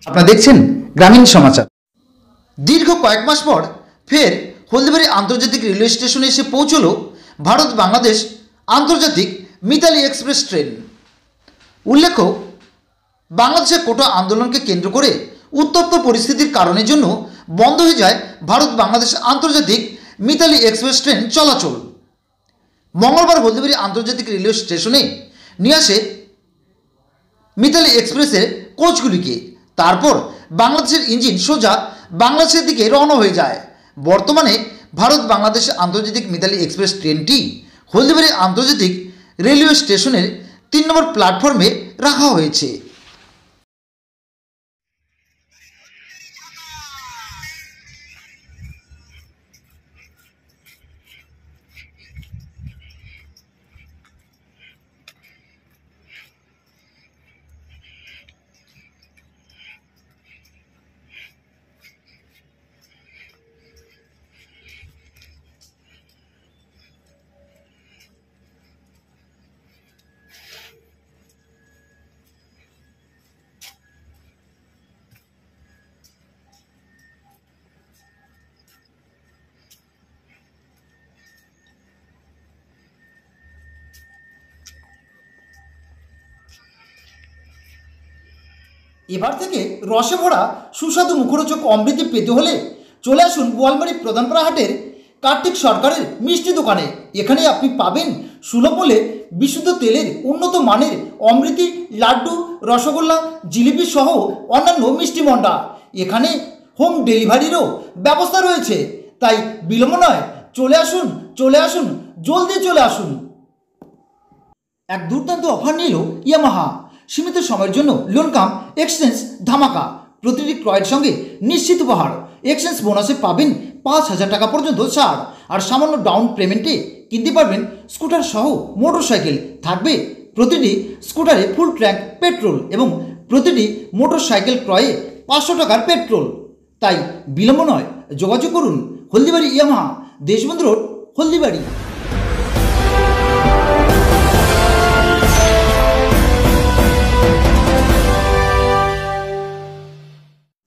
আপনারা দেখছেন গ্রামীণ সমাচার। দীর্ঘ কয়েক মাস পর ফের হলদিবাড়ি আন্তর্জাতিক রেলওয়ে স্টেশনে এসে পৌঁছল ভারত বাংলাদেশ আন্তর্জাতিক মিতালি এক্সপ্রেস ট্রেন। উল্লেখ্য, বাংলাদেশের কোটা আন্দোলনকে কেন্দ্র করে উত্তপ্ত পরিস্থিতির কারণের জন্য বন্ধ হয়ে যায় ভারত বাংলাদেশ আন্তর্জাতিক মিতালি এক্সপ্রেস ট্রেন চলাচল। মঙ্গলবার হলদিবাড়ি আন্তর্জাতিক রেলওয়ে স্টেশনে নিয়ে আসে মিতালি এক্সপ্রেসের কোচগুলিকে। তারপর বাংলাদেশের ইঞ্জিন সোজা বাংলাদেশের দিকে রওনা হয়ে যায়। বর্তমানে ভারত বাংলাদেশ আন্তর্জাতিক মিতালি এক্সপ্রেস ট্রেনটি হলদিবাড়ি আন্তর্জাতিক রেলওয়ে স্টেশনের 3 নম্বর প্ল্যাটফর্মে রাখা হয়েছে। এবার থেকে রসে ভরা সুস্বাদু মুখরোচক অমৃতি পেতে হলে চলে আসুন বোয়ালমারী প্রধানপাড়া হাটের কার্তিক সরকারের মিষ্টি দোকানে। এখানে আপনি পাবেন সুলভ মূল্যে বিশুদ্ধ তেলের উন্নত মানের অমৃতি, লাড্ডু, রসগোল্লা, জিলিপি সহ অন্যান্য মিষ্টি মন্ডা। এখানে হোম ডেলিভারিরও ব্যবস্থা রয়েছে, তাই বিলম্ব নয়, চলে আসুন, জলদি চলে আসুন। এক দুর্দান্ত অফার নিল ইয়ামাহা। সীমিত সময়ের জন্য লোন কাম এক্সচেঞ্জ ধামাকা। প্রতিটি ক্রয়ের সঙ্গে নিশ্চিত উপহার। এক্সচেঞ্জ বোনাসে পাবেন 5,000 টাকা পর্যন্ত ছাড়। আর সামান্য ডাউন পেমেন্টে কিনতে পারবেন স্কুটার সহ মোটরসাইকেল। থাকবে প্রতিটি স্কুটারে ফুল ট্যাঙ্ক পেট্রোল এবং প্রতিটি মোটরসাইকেল ক্রয়ে 500 টাকার পেট্রোল। তাই বিলম্ব নয়, যোগাযোগ করুন হলদিবাড়ি ইয়ামাহা, দেশবন্ধু রোড, হলদিবাড়ি।